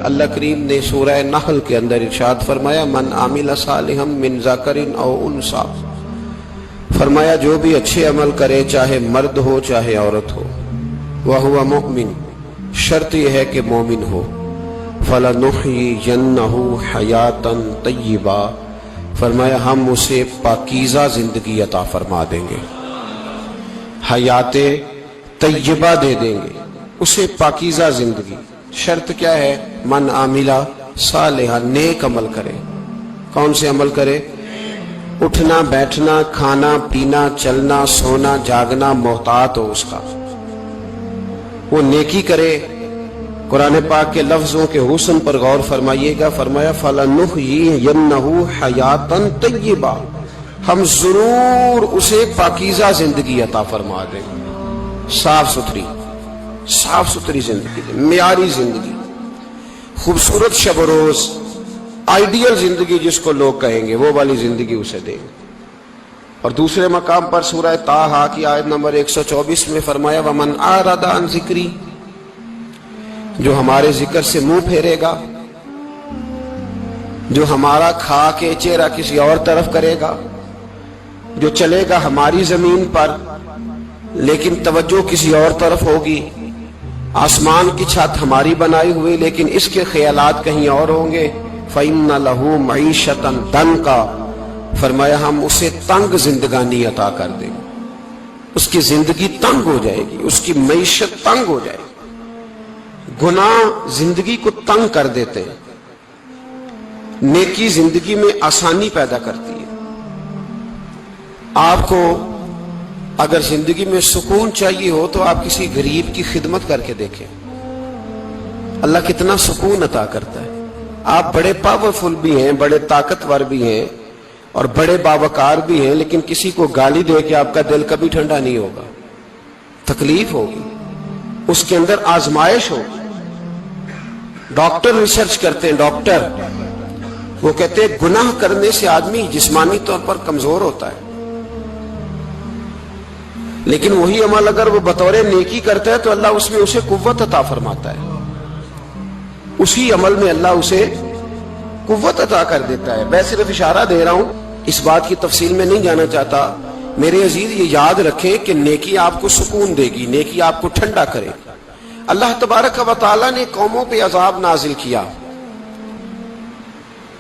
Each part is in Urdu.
اللہ کریم نے سورہ نحل کے اندر ارشاد فرمایا من عامل صالحا من ذکر او انثی، فرمایا جو بھی اچھے عمل کرے چاہے مرد ہو چاہے عورت ہو، وہو مؤمن، شرط یہ ہے کہ مومن ہو، فلنحیینہ حیاتا طیبہ، فرمایا ہم اسے پاکیزہ زندگی عطا فرما دیں گے، حیات طیبہ دے دیں گے اسے، پاکیزہ زندگی۔ شرط کیا ہے؟ من عاملہ صالحا، نیک عمل کرے۔ کون سے عمل کرے؟ اٹھنا بیٹھنا کھانا پینا چلنا سونا جاگنا محتاط ہو اس کا، وہ نیکی کرے۔ قرآن پاک کے لفظوں کے حسن پر غور فرمائیے گا، فرمایا فَلَنُحْيِيَنَّهُ حَيَاتًا طَيِّبًا، ہم ضرور اسے پاکیزہ زندگی عطا فرما دیں، صاف ستھری زندگی، معیاری زندگی، خوبصورت شب و روز، آئیڈیل زندگی جس کو لوگ کہیں گے وہ والی زندگی اسے دیں گے۔ اور دوسرے مقام پر سورہ طٰہٰ کی آیت نمبر 124 میں فرمایا وَمَنْ أَعْرَضَ عَنْ ذِكْرِی، جو ہمارے ذکر سے منہ پھیرے گا، جو ہمارا کھا کے چہرہ کسی اور طرف کرے گا، جو چلے گا ہماری زمین پر لیکن توجہ کسی اور طرف ہوگی، آسمان کی چھت ہماری بنائی ہوئی لیکن اس کے خیالات کہیں اور ہوں گے، فَإِنَّ لَهُ مَعِيشَةً ضَنْكًا، فرمایا ہم اسے تنگ زندگانی عطا کر دیں گے، اس کی زندگی تنگ ہو جائے گی، اس کی معیشت تنگ ہو جائے گی۔ گناہ زندگی کو تنگ کر دیتے ہیں، نیکی زندگی میں آسانی پیدا کرتی ہے۔ آپ کو اگر زندگی میں سکون چاہیے ہو تو آپ کسی غریب کی خدمت کر کے دیکھیں، اللہ کتنا سکون عطا کرتا ہے۔ آپ بڑے پاورفل بھی ہیں، بڑے طاقتور بھی ہیں اور بڑے باوقار بھی ہیں، لیکن کسی کو گالی دے کے آپ کا دل کبھی ٹھنڈا نہیں ہوگا، تکلیف ہوگی، اس کے اندر آزمائش ہوگی۔ ڈاکٹر ریسرچ کرتے ہیں، ڈاکٹر وہ کہتے ہیں گناہ کرنے سے آدمی جسمانی طور پر کمزور ہوتا ہے، لیکن وہی عمل اگر وہ بطور نیکی کرتا ہے تو اللہ اس میں اسے قوت عطا فرماتا ہے، اسی عمل میں اللہ اسے قوت عطا کر دیتا ہے۔ میں صرف اشارہ دے رہا ہوں، اس بات کی تفصیل میں نہیں جانا چاہتا۔ میرے عزیز یہ یاد رکھیں کہ نیکی آپ کو سکون دے گی، نیکی آپ کو ٹھنڈا کرے گی۔ اللہ تبارک و تعالیٰ نے قوموں پہ عذاب نازل کیا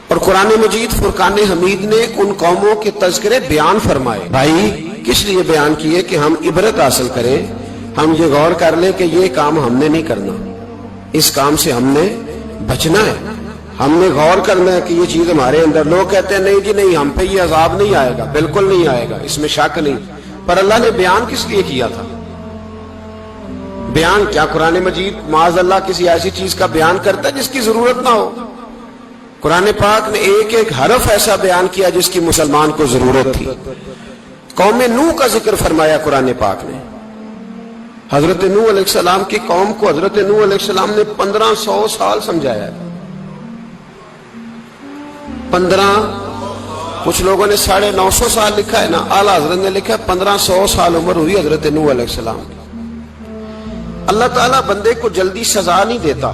اور قرآن مجید فرقان حمید نے ان قوموں کے تذکرے بیان فرمائے۔ بھائی کس لیے بیان کیے؟ کہ ہم عبرت حاصل کریں، ہم یہ غور کر لیں کہ یہ کام ہم نے نہیں کرنا، اس کام سے ہم نے بچنا ہے، ہم نے غور کرنا ہے کہ یہ چیز ہمارے اندر۔ لوگ کہتے ہیں نہیں جی نہیں، ہم پہ یہ عذاب نہیں آئے گا، بالکل نہیں آئے گا، اس میں شک نہیں۔ پر اللہ نے بیان کس لیے کیا تھا؟ بیان کیا قرآن مجید معاذ اللہ کسی ایسی چیز کا بیان کرتا ہے جس کی ضرورت نہ ہو؟ قرآن پاک نے ایک ایک حرف ایسا بیان کیا جس کی مسلمان کو ضرورت تھی۔ قوم نوح کا ذکر فرمایا قرآن پاک نے، حضرت نوح علیہ السلام کی قوم کو حضرت نوح علیہ السلام نے 1500 سال سمجھایا ہے۔ 15، کچھ لوگوں نے 950 سال لکھا ہے نا، اعلیٰ حضرت نے لکھا ہے 1500 سال عمر ہوئی حضرت نوح علیہ السلام کی۔ اللہ تعالیٰ بندے کو جلدی سزا نہیں دیتا،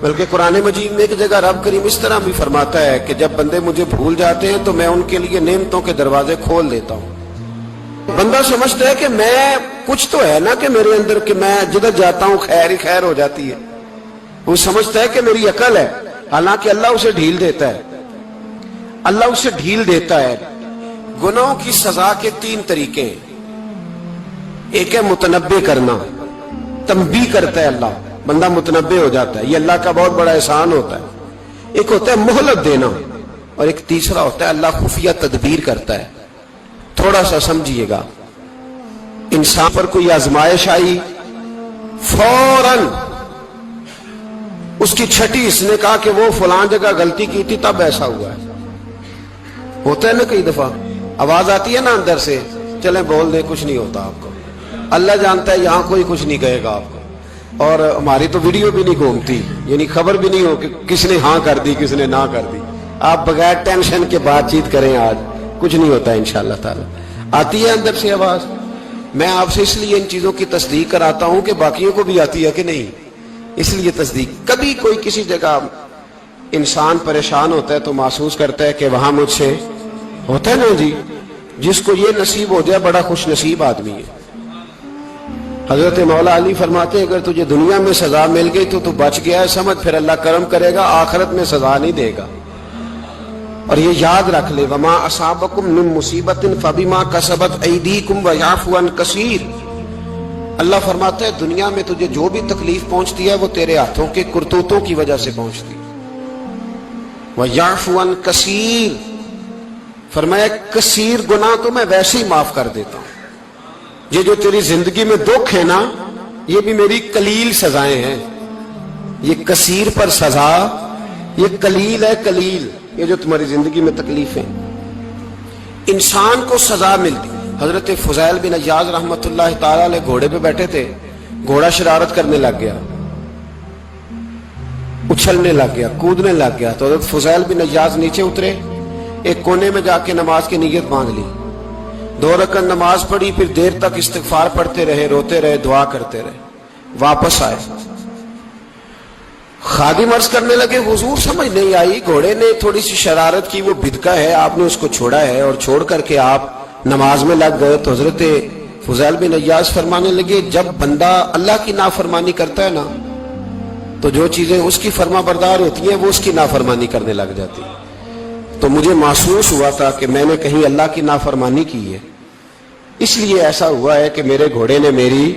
بلکہ قرآن مجید میں ایک جگہ رب کریم اس طرح بھی فرماتا ہے کہ جب بندے مجھے بھول جاتے ہیں تو میں ان کے لیے نعمتوں کے دروازے کھول دیتا ہوں۔ بندہ سمجھتا ہے کہ میں کچھ تو ہے نا کہ میرے اندر، کہ میں جدھر جاتا ہوں خیر ہی خیر ہو جاتی ہے، وہ سمجھتا ہے کہ میری عقل ہے، حالانکہ اللہ اسے ڈھیل دیتا ہے، اللہ اسے ڈھیل دیتا ہے۔ گناہوں کی سزا کے 3 طریقے ہیں۔ ایک ہے متنبع کرنا، تنبیہ کرتا ہے اللہ، بندہ متنبع ہو جاتا ہے، یہ اللہ کا بہت بڑا احسان ہوتا ہے۔ ایک ہوتا ہے مہلت دینا، اور ایک تیسرا ہوتا ہے اللہ خفیہ تدبیر کرتا ہے۔ تھوڑا سا سمجھیے گا، انسان پر کوئی آزمائش آئی، فوراً اس کی چھٹی اس نے کہا کہ وہ فلاں جگہ غلطی کی تھی تب ایسا ہوا ہے۔ ہوتا ہے نا کئی دفعہ، آواز آتی ہے نا اندر سے، چلیں بول دیں کچھ نہیں ہوتا آپ کو، اللہ جانتا ہے یہاں کوئی کچھ نہیں کہے گا آپ کو، اور ہماری تو ویڈیو بھی نہیں گھومتی، یعنی خبر بھی نہیں ہو کہ کس نے ہاں کر دی کس نے نہ کر دی۔ آپ بغیر ٹینشن کے بات چیت کریں، آج کچھ نہیں ہوتا انشاءاللہ تعالی۔ آتی ہے اندر سے آواز، میں آپ سے اس لیے ان چیزوں کی تصدیق کراتا ہوں کہ باقیوں کو بھی آتی ہے کہ نہیں، اس لیے تصدیق. کبھی کوئی کسی جگہ انسان پریشان ہوتا ہے تو محسوس کرتا ہے کہ وہاں مجھ سے ہوتا ہے نا جی. جس کو یہ نصیب ہو جائے بڑا خوش نصیب آدمی ہے. حضرت مولا علی فرماتے ہیں اگر تجھے دنیا میں سزا مل گئی تو بچ گیا ہے سمجھ, پھر اللہ کرم کرے گا, آخرت میں سزا نہیں دے گا. اور یہ یاد رکھ لے, وما اصابکم من مصیبت فبما کسبت ایدیکم ویعفو عن کثیر. اللہ فرماتا ہے دنیا میں تجھے جو بھی تکلیف پہنچتی ہے وہ تیرے ہاتھوں کے کرتوتوں کی وجہ سے پہنچتی ہے. ویعفو عن کثیر, فرمایا کثیر گناہ تو میں ویسے ہی معاف کر دیتا ہوں. یہ جو تیری زندگی میں دکھ ہے نا, یہ بھی میری قلیل سزائیں ہیں. یہ کثیر پر سزا, یہ قلیل ہے قلیل. یہ جو تمہاری زندگی میں تکلیفیں, انسان کو سزا ملتی. حضرت فضیل بن عیاض رحمت اللہ تعالی علیہ گھوڑے پہ بیٹھے تھے, گھوڑا شرارت کرنے لگ گیا, اچھلنے لگ گیا, کودنے لگ گیا. تو حضرت فضیل بن عیاض نیچے اترے, ایک کونے میں جا کے نماز کی نیت باندھ لی, 2 رکعت نماز پڑھی, پھر دیر تک استغفار پڑھتے رہے, روتے رہے, دعا کرتے رہے. واپس آئے, خادم عرض کرنے لگے حضور سمجھ نہیں آئی, گھوڑے نے تھوڑی سی شرارت کی, وہ بدکا ہے, آپ نے اس کو چھوڑا ہے اور چھوڑ کر کے آپ نماز میں لگ گئے. تو حضرت فضیل بن عیاض فرمانے لگے جب بندہ اللہ کی نافرمانی کرتا ہے نا تو جو چیزیں اس کی فرما بردار ہوتی ہیں وہ اس کی نافرمانی کرنے لگ جاتی. تو مجھے محسوس ہوا تھا کہ میں نے کہیں اللہ کی نافرمانی کی ہے, اس لیے ایسا ہوا ہے کہ میرے گھوڑے نے میری,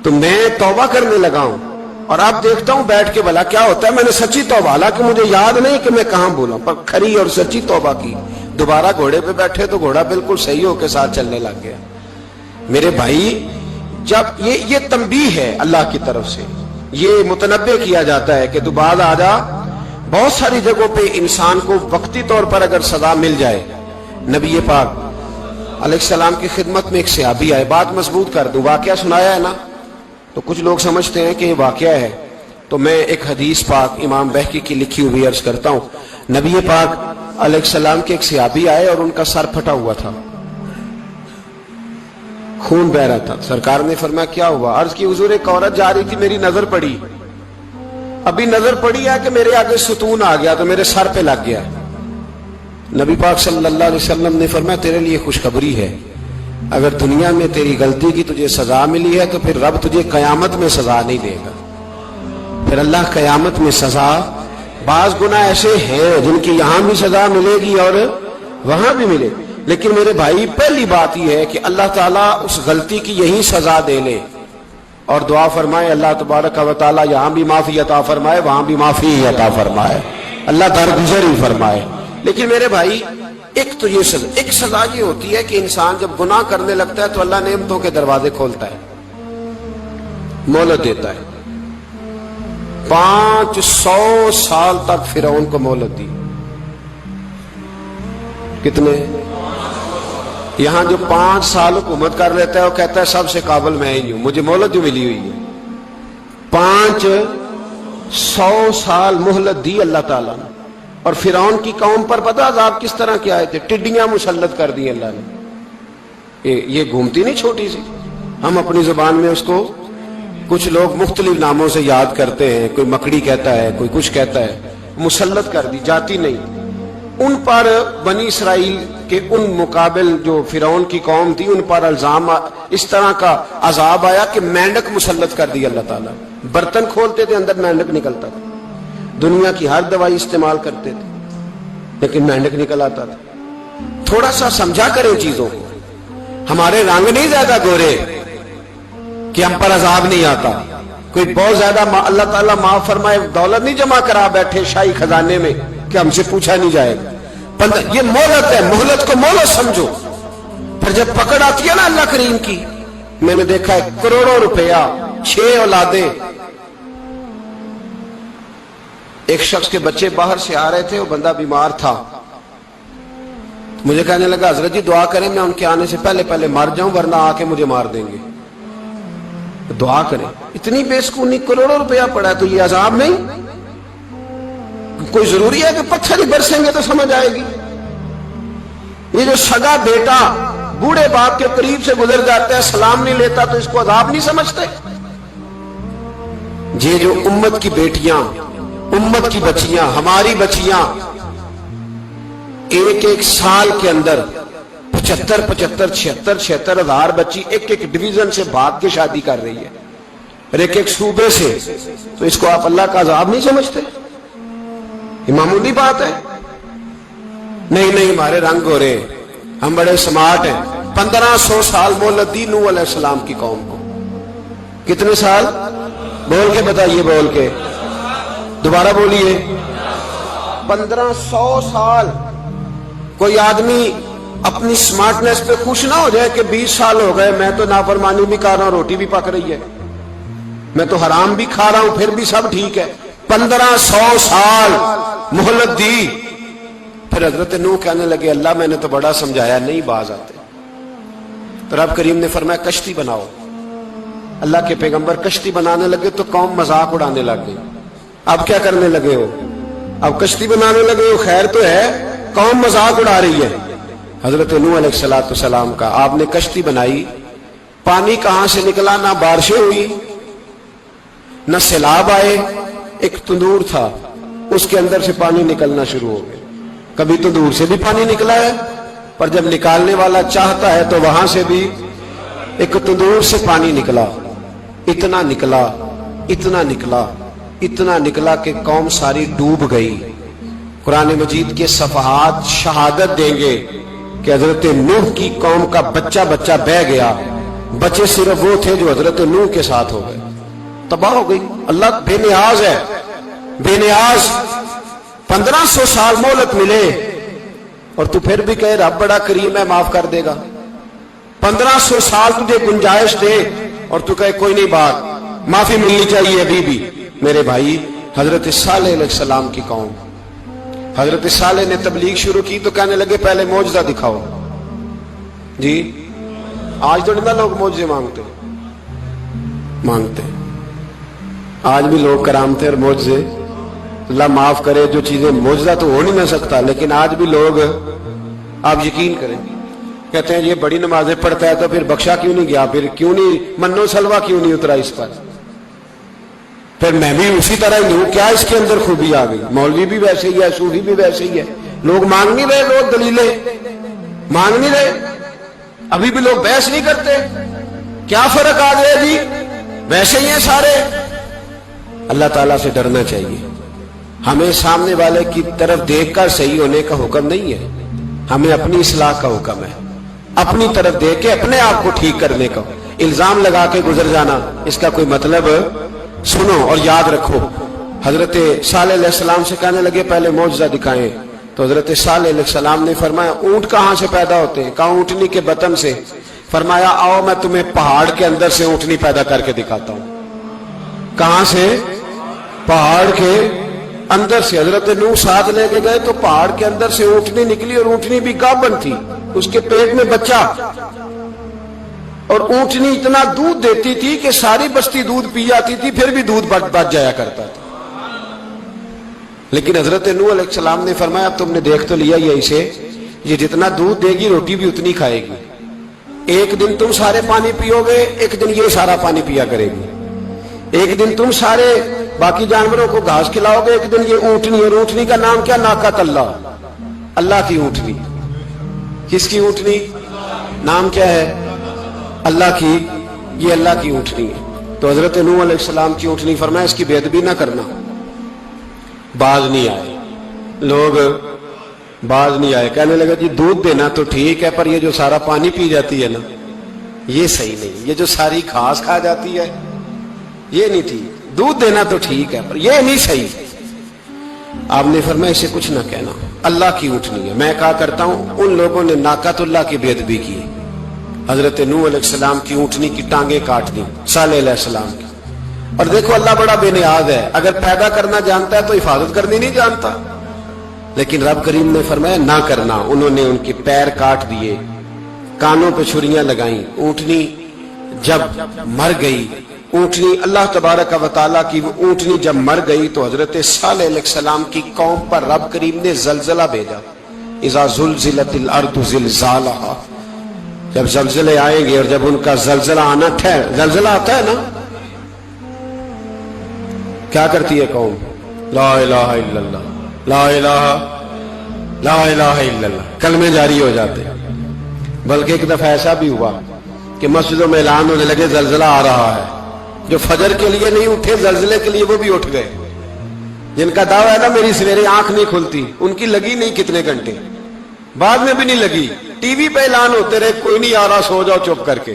تو میں توبہ کرنے لگا ہوں. اور اب دیکھتا ہوں بیٹھ کے بھلا کیا ہوتا ہے. میں نے سچی توبہ, حالانکہ مجھے یاد نہیں کہ میں کہاں بولا, پر کھری اور سچی توبہ کی. دوبارہ گھوڑے پہ بیٹھے تو گھوڑا بالکل صحیح ہو کے ساتھ چلنے لگ گیا. میرے بھائی, جب یہ تنبیہ ہے اللہ کی طرف سے, یہ متنبہ کیا جاتا ہے کہ دوبارہ آ جا. بہت ساری جگہوں پہ انسان کو وقتی طور پر اگر سزا مل جائے, نبی پاک علیہ السلام کی خدمت میں ایک صحابی آئے, بات مضبوط کر دوں, واقعہ سنایا ہے نا تو کچھ لوگ سمجھتے ہیں کہ یہ واقعہ ہے, تو میں ایک حدیث پاک امام بہقی کی لکھی ہوئی عرض کرتا ہوں. نبی پاک علیہ السلام کے ایک صحابی آئے اور ان کا سر پھٹا ہوا تھا, خون بہ رہا تھا. سرکار نے فرمایا کیا ہوا؟ عرض کی حضور ایک عورت جا رہی تھی, میری نظر پڑی, ابھی نظر پڑی ہے کہ میرے آگے ستون آ گیا تو میرے سر پہ لگ گیا. نبی پاک صلی اللہ علیہ وسلم نے فرمایا تیرے لیے خوشخبری ہے, اگر دنیا میں تیری غلطی کی تجھے سزا ملی ہے تو پھر رب تجھے قیامت میں سزا نہیں دے گا. پھر اللہ قیامت میں سزا, بعض گناہ ایسے ہیں جن کی یہاں بھی سزا ملے گی اور وہاں بھی ملے, لیکن میرے بھائی پہلی بات یہ ہے کہ اللہ تعالیٰ اس غلطی کی یہی سزا دے لے اور دعا فرمائے اللہ تبارک و تعالیٰ یہاں بھی معافی عطا فرمائے, وہاں بھی معافی عطا فرمائے, اللہ درگزر ہی فرمائے. لیکن میرے بھائی ایک تو یہ سزا, ایک سزا یہ ہوتی ہے کہ انسان جب گناہ کرنے لگتا ہے تو اللہ نعمتوں کے دروازے کھولتا ہے, مہلت دیتا ہے. 500 سال تک فرعون کو مہلت دی. کتنے؟ یہاں جو 5 سال حکومت کر لیتا ہے وہ کہتا ہے سب سے قابل میں ہی ہوں, مجھے مہلت جو ملی ہوئی ہے. 500 سال مہلت دی اللہ تعالیٰ نے. اور فرعون کی قوم پر پتہ عذاب کس طرح کیا آئے تھے؟ ٹڈیاں مسلط کر دی اللہ نے. یہ گھومتی نہیں چھوٹی سی, ہم اپنی زبان میں اس کو کچھ لوگ مختلف ناموں سے یاد کرتے ہیں, کوئی مکڑی کہتا ہے, کوئی کچھ کہتا ہے. مسلط کر دی, جاتی نہیں. ان پر بنی اسرائیل کے ان مقابل جو فرعون کی قوم تھی ان پر الزام اس طرح کا عذاب آیا کہ مینڈک مسلط کر دی اللہ تعالیٰ. برتن کھولتے تھے اندر مینڈک نکلتا تھا, دنیا کی ہر دوائی استعمال کرتے تھے لیکن مینڈک نکل آتا تھا. تھوڑا سا سمجھا کریں چیزوں کو. ہمارے رنگ نہیں زیادہ گورے کہ ہم پر عذاب نہیں آتا. کوئی بہت زیادہ اللہ تعالیٰ معاف فرمائے دولت نہیں جمع کرا بیٹھے شاہی خزانے میں کہ ہم سے پوچھا نہیں جائے گا. یہ مہلت ہے, مہلت کو مہلت سمجھو. پھر جب پکڑ آتی ہے نا اللہ کریم کی, میں نے دیکھا ہے کروڑوں روپیہ, 6 اولادیں. ایک شخص کے بچے باہر سے آ رہے تھے, وہ بندہ بیمار تھا, مجھے کہنے لگا حضرت جی دعا کریں میں ان کے آنے سے پہلے مر جاؤں ورنہ آ کے مجھے مار دیں گے, دعا کریں. اتنی بے سکونی, کروڑوں روپیہ پڑا ہے تو یہ عذاب نہیں؟ کوئی ضروری ہے کہ پتھر ہی برسیں گے تو سمجھ آئے گی؟ یہ جو سگا بیٹا بوڑھے باپ کے قریب سے گزر جاتا ہے, سلام نہیں لیتا تو اس کو عذاب نہیں سمجھتے؟ یہ جو امت کی بیٹیاں، امت کی بچیاں، ہماری بچیاں ایک ایک سال کے اندر 75,000 ہزار بچی ایک ایک ڈویژن سے بھاگ کے شادی کر رہی ہے، اور ایک ایک صوبے سے، تو اس کو آپ اللہ کا عذاب نہیں سمجھتے؟ یہ معمولی بات ہے؟ نہیں ہمارے رنگ ہو رہے، ہم بڑے سمارٹ ہیں۔ 1500 سال مہلت دی نوح علیہ السلام کی قوم کو۔ کتنے سال؟ بول کے بتائیے، بول کے دوبارہ بولیے۔ 1500 سال۔ کوئی آدمی اپنی سمارٹنس پہ خوش نہ ہو جائے کہ 20 سال ہو گئے، میں تو نافرمانی بھی کر رہا ہوں، روٹی بھی پک رہی ہے، میں تو حرام بھی کھا رہا ہوں، پھر بھی سب ٹھیک ہے۔ 1500 سال مہلت دی، پھر حضرت نوح کہنے لگے اللہ میں نے تو بڑا سمجھایا، نہیں باز آتے۔ تو رب کریم نے فرمایا کشتی بناؤ۔ اللہ کے پیغمبر کشتی بنانے لگے تو قوم مذاق اڑانے لگ گئی۔ اب کیا کرنے لگے ہو؟ اب کشتی بنانے لگے ہو، خیر تو ہے، قوم مذاق اڑا رہی ہے حضرت نوح علیہ السلام کا۔ آپ نے کشتی بنائی، پانی کہاں سے نکلا؟ نہ بارشیں ہوئی، نہ سیلاب آئے، ایک تندور تھا، اس کے اندر سے پانی نکلنا شروع ہو گیا۔ کبھی تندور سے بھی پانی نکلا ہے، پر جب نکالنے والا چاہتا ہے تو وہاں سے بھی ایک تندور سے پانی نکلا۔ اتنا نکلا، اتنا نکلا، اتنا نکلا کہ قوم ساری ڈوب گئی۔ قرآن مجید کے صفحات شہادت دیں گے کہ حضرت نوح کی قوم کا بچہ بچہ بہ گیا، بچے صرف وہ تھے جو حضرت نوح کے ساتھ ہو گئے، تباہ ہو گئی۔ اللہ بے نیاز ہے، بے نیاز۔ 1500 سال مہلت ملے اور تو پھر بھی کہے رب بڑا کریم ہے، معاف کر دے گا۔ 1500 سال تجھے گنجائش دے اور تو کہے کوئی نہیں، بات معافی ملنی چاہیے ابھی بھی۔ میرے بھائی، حضرت صالح علیہ السلام کی قوم، حضرت صالح نے تبلیغ شروع کی تو کہنے لگے پہلے معجزہ دکھاؤ۔ جی آج تو نہیں لوگ معجزے مانگتے، آج بھی لوگ کرامتے اور معجزے، اللہ معاف کرے، جو چیزیں معجزہ تو ہو نہیں نہ سکتا، لیکن آج بھی لوگ، آپ یقین کریں، کہتے ہیں یہ بڑی نمازیں پڑھتا ہے تو پھر بخشا کیوں نہیں گیا، پھر کیوں نہیں منو سلوا کیوں نہیں اترا اس پر، پھر میں بھی اسی طرح ہی ہوں، کیا اس کے اندر خوبی آ گئی؟ مولوی بھی ویسے ہی ہے، صوفی بھی ویسے ہی ہے، لوگ مانگ نہیں رہے، لوگ دلیلیں مانگ نہیں رہے، ابھی بھی لوگ بحث نہیں کرتے، کیا فرق آ گیا جی؟ ویسے ہی ہیں سارے۔ اللہ تعالیٰ سے ڈرنا چاہیے، ہمیں سامنے والے کی طرف دیکھ کر صحیح ہونے کا حکم نہیں ہے، ہمیں اپنی اصلاح کا حکم ہے، اپنی طرف دیکھ کے اپنے آپ کو ٹھیک کرنے کا۔ الزام لگا کے گزر جانا، اس کا کوئی مطلب سنو اور یاد رکھو۔ حضرت صالح علیہ السلام سے کہنے لگے پہلے معجزہ دکھائیں، تو حضرت صالح علیہ السلام نے فرمایا اونٹ کہاں سے پیدا ہوتے ہیں؟ کہا اونٹنی کے بطن سے۔ فرمایا آؤ میں تمہیں پہاڑ کے اندر سے اونٹنی پیدا کر کے دکھاتا ہوں۔ کہاں سے؟ پہاڑ کے اندر سے۔ حضرت نوح ساتھ لے کے گئے تو پہاڑ کے اندر سے اونٹنی نکلی، اور اونٹنی بھی گابن تھی، اس کے پیٹ میں بچہ، اور اونٹنی اتنا دودھ دیتی تھی کہ ساری بستی دودھ پی جاتی تھی، پھر بھی دودھ بچ جایا کرتا تھا۔ لیکن حضرت نوح علیہ السلام نے فرمایا اب تم نے دیکھ تو لیا یہ اسے، یہ جتنا دودھ دے گی روٹی بھی اتنی کھائے گی، ایک دن تم سارے پانی پیو گے، ایک دن یہ سارا پانی پیا کرے گی، ایک دن تم سارے باقی جانوروں کو گھاس کھلاؤ گے، ایک دن یہ اونٹنی، اور اونٹنی کا نام کیا؟ ناقۃ اللہ، اللہ کی اونٹنی۔ کس کی اونٹنی؟ نام کیا ہے؟ اللہ کی، یہ اللہ کی اونٹنی ہے۔ تو حضرت نوح علیہ السلام کی اونٹنی، فرمایا اس کی بے ادبی نہ کرنا۔ باز نہیں آئے لوگ، باز نہیں آئے، کہنے لگا جی دودھ دینا تو ٹھیک ہے، پر یہ جو سارا پانی پی جاتی ہے نا یہ صحیح نہیں، یہ جو ساری گھاس کھا جاتی ہے یہ نہیں ٹھیک، دودھ دینا تو ٹھیک ہے پر یہ نہیں صحیح۔ آپ نے فرمایا اسے کچھ نہ کہنا، اللہ کی اونٹنی ہے۔ میں کہا کرتا ہوں ان لوگوں نے ناقۃ اللہ کی بے ادبی کی، حضرت نوح علیہ السلام کی اونٹنی کی ٹانگیں کاٹ دی، صالح علیہ السلام کی۔ اور دیکھو اللہ بڑا بے نیاز ہے، اگر پیدا کرنا جانتا ہے تو حفاظت کرنی نہیں جانتا، لیکن رب کریم نے فرمایا نہ کرنا۔ انہوں نے ان کے پیر کاٹ دیے، کانوں پہ چھریاں لگائیں۔ اونٹنی جب مر گئی، اونٹنی اللہ تبارک و تعالیٰ کی وہ اونٹنی جب مر گئی تو حضرت صالح علیہ السلام کی قوم پر رب کریم نے زلزلہ بھیجا۔ اذا زلزلت الارض زلزالہا، جب زلزلے آئیں گے اور جب ان کا زلزلہ آنا زلزلہ آتا ہے نا، کیا کرتی ہے قوم؟ لا الہ الا اللہ، لا الہ الا اللہ، کلمے جاری ہو جاتے۔ بلکہ ایک دفعہ ایسا بھی ہوا کہ مسجدوں میں اعلان ہونے لگے زلزلہ آ رہا ہے، جو فجر کے لیے نہیں اٹھے زلزلے کے لیے وہ بھی اٹھ گئے۔ جن کا دعویٰ ہے نا میری سویرے آنکھ نہیں کھلتی، ان کی لگی نہیں کتنے گھنٹے، بعد میں بھی نہیں لگی، ٹی وی پہ اعلان ہوتے رہے کوئی نہیں آ رہا، سو جاؤ چپ کر کے،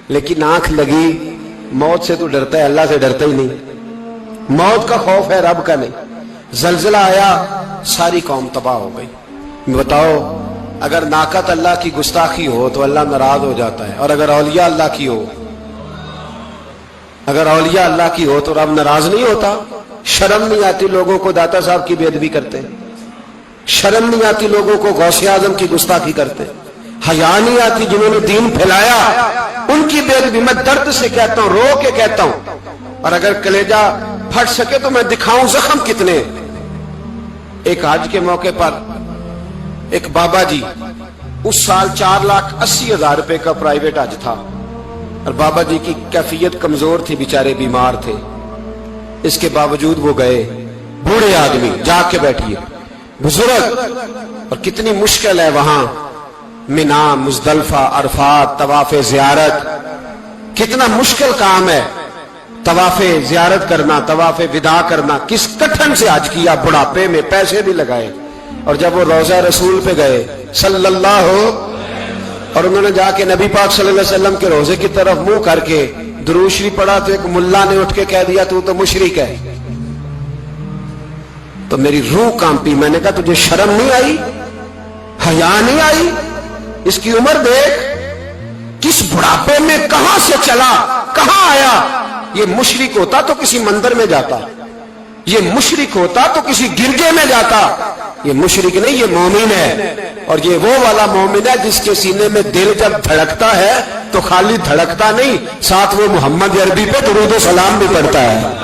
لیکن آنکھ لگی۔ موت سے تو ڈرتا ہے، اللہ سے ڈرتا ہی نہیں، موت کا خوف ہے رب کا نہیں۔ زلزلہ آیا، ساری قوم تباہ ہو گئی۔ بتاؤ اگر ناقت اللہ کی گستاخی ہو تو اللہ ناراض ہو جاتا ہے، اور اگر اولیاء اللہ کی ہو، اگر اولیاء اللہ کی ہو تو رب ناراض نہیں ہوتا؟ شرم نہیں آتی لوگوں کو داتا صاحب کی بے ادبی کرتے، شرم نہیں آتی لوگوں کو غوث اعظم کی گستاخی کرتے، حیا نہیں آتی جنہوں نے دین پھیلایا ان کی بے ادبی؟ میں درد سے کہتا ہوں، رو کے کہتا ہوں، اور اگر کلیجہ پھٹ سکے تو میں دکھاؤں زخم کتنے۔ ایک حج کے موقع پر ایک بابا جی، اس سال 4,80,000 روپے کا پرائیویٹ حج تھا، اور بابا جی کی کیفیت کمزور تھی، بیچارے بیمار تھے، اس کے باوجود وہ گئے۔ بوڑھے آدمی، جا کے بیٹھیے، بزرگ، اور کتنی مشکل ہے وہاں منا، مزدلفہ، عرفات، طواف زیارت، کتنا مشکل کام ہے طواف زیارت کرنا، طواف وداع کرنا۔ کس کٹھن سے حج کیا، بڑھاپے میں پیسے بھی لگائے، اور جب وہ روضہ رسول پہ گئے صلی اللہ ہو، اور انہوں نے جا کے نبی پاک صلی اللہ علیہ وسلم کے روزے کی طرف منہ کر کے درود شریف پڑھا تو ایک ملا نے اٹھ کے کہہ دیا تو مشرک ہے۔ تو میری روح کانپی، میں نے کہا تجھے شرم نہیں آئی، حیا نہیں آئی؟ اس کی عمر دیکھ، کس بڑھاپے میں کہاں سے چلا، کہاں آیا۔ یہ مشرک ہوتا تو کسی مندر میں جاتا، یہ مشرک ہوتا تو کسی گرجے میں جاتا، یہ مشرک نہیں، یہ مومن ہے، اور یہ وہ والا مومن ہے جس کے سینے میں دل جب دھڑکتا ہے تو خالی دھڑکتا نہیں، ساتھ وہ محمد عربی پہ درود و سلام بھی پڑھتا ہے۔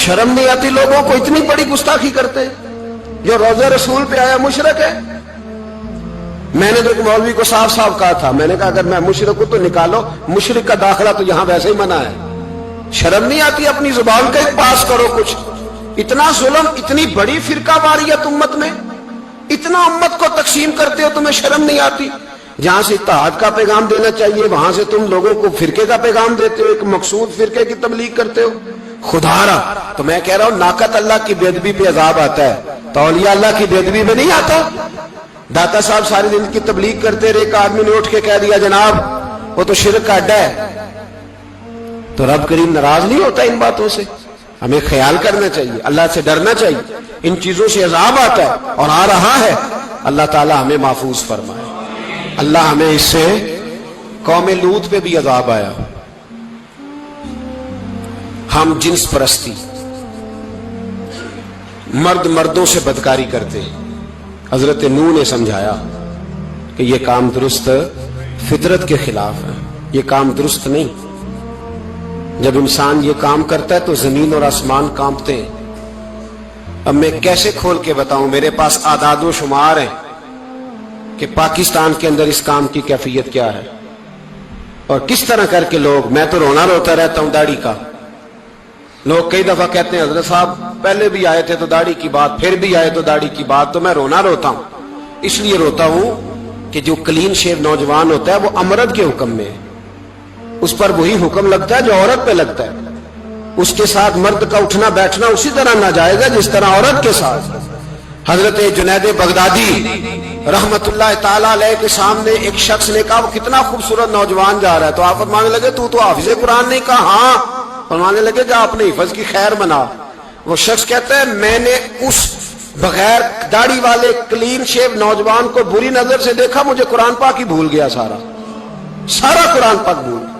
شرم نہیں آتی لوگوں کو؟ اتنی بڑی گستاخی کرتے، جو روضہ رسول پہ آیا مشرک ہے۔ میں نے تو ایک مولوی کو صاف صاف کہا تھا، میں نے کہا اگر میں مشرک ہوں تو نکالو، مشرک کا داخلہ تو یہاں ویسے ہی منع ہے۔ شرم نہیں آتی؟ اپنی زبان کا ایک پاس کرو کچھ۔ اتنا ظلم، اتنی بڑی فرقہ واریت امت میں، اتنا امت کو تقسیم کرتے ہو، تمہیں شرم نہیں آتی؟ جہاں سے اتحاد کا پیغام دینا چاہیے وہاں سے تم لوگوں کو فرقے کا پیغام دیتے ہو، ایک مقصود فرقے کی تبلیغ کرتے ہو۔ خدا را، تو میں کہہ رہا ہوں ناقت اللہ کی بے ادبی پہ عذاب آتا ہے، تو اولیاء اللہ کی بے ادبی میں نہیں آتا؟ داتا صاحب ساری دن کی تبلیغ کرتے رہے، ایک آدمی نے اٹھ کے کہہ دیا جناب وہ تو شرک کا اڈا ہے، تو رب کریم ناراض نہیں ہوتا ان باتوں سے؟ ہمیں خیال کرنا چاہیے، اللہ سے ڈرنا چاہیے، ان چیزوں سے عذاب آتا ہے اور آ رہا ہے۔ اللہ تعالی ہمیں محفوظ فرمائے۔ اللہ ہمیں اس سے، قوم لوط پہ بھی عذاب آیا، ہم جنس پرستی، مرد مردوں سے بدکاری کرتے ہیں۔ حضرت نوح نے سمجھایا کہ یہ کام درست فطرت کے خلاف ہے، یہ کام درست نہیں۔ جب انسان یہ کام کرتا ہے تو زمین اور آسمان کانپتے ہیں۔ اب میں کیسے کھول کے بتاؤں، میرے پاس اعداد و شمار ہیں کہ پاکستان کے اندر اس کام کی کیفیت کیا ہے، اور کس طرح کر کے لوگ، میں تو رونا روتا رہتا ہوں داڑھی کا۔ لوگ کئی دفعہ کہتے ہیں حضرت صاحب پہلے بھی آئے تھے تو داڑھی کی بات، پھر بھی آئے تو داڑھی کی بات، تو میں رونا روتا ہوں۔ اس لیے روتا ہوں کہ جو کلین شیو نوجوان ہوتا ہے وہ امرد کے حکم میں ہے، اس پر وہی حکم لگتا ہے جو عورت پہ لگتا ہے، اس کے ساتھ مرد کا اٹھنا بیٹھنا اسی طرح ناجائز ہے جس طرح عورت کے ساتھ۔ حضرت جنید بغدادی رحمت اللہ تعالی علیہ کے سامنے ایک شخص نے کہا وہ کتنا خوبصورت نوجوان جا رہا ہے، تو آپ فرمانے لگے تو حافظ قرآن نہیں؟ کہا ہاں۔ فرمانے لگے کہ آپ نے حفظ کی خیر بنا۔ وہ شخص کہتا ہے میں نے اس بغیر داڑھی والے کلین شیو نوجوان کو بری نظر سے دیکھا، مجھے قرآن پاک ہی بھول گیا، سارا قرآن پاک بھول گیا۔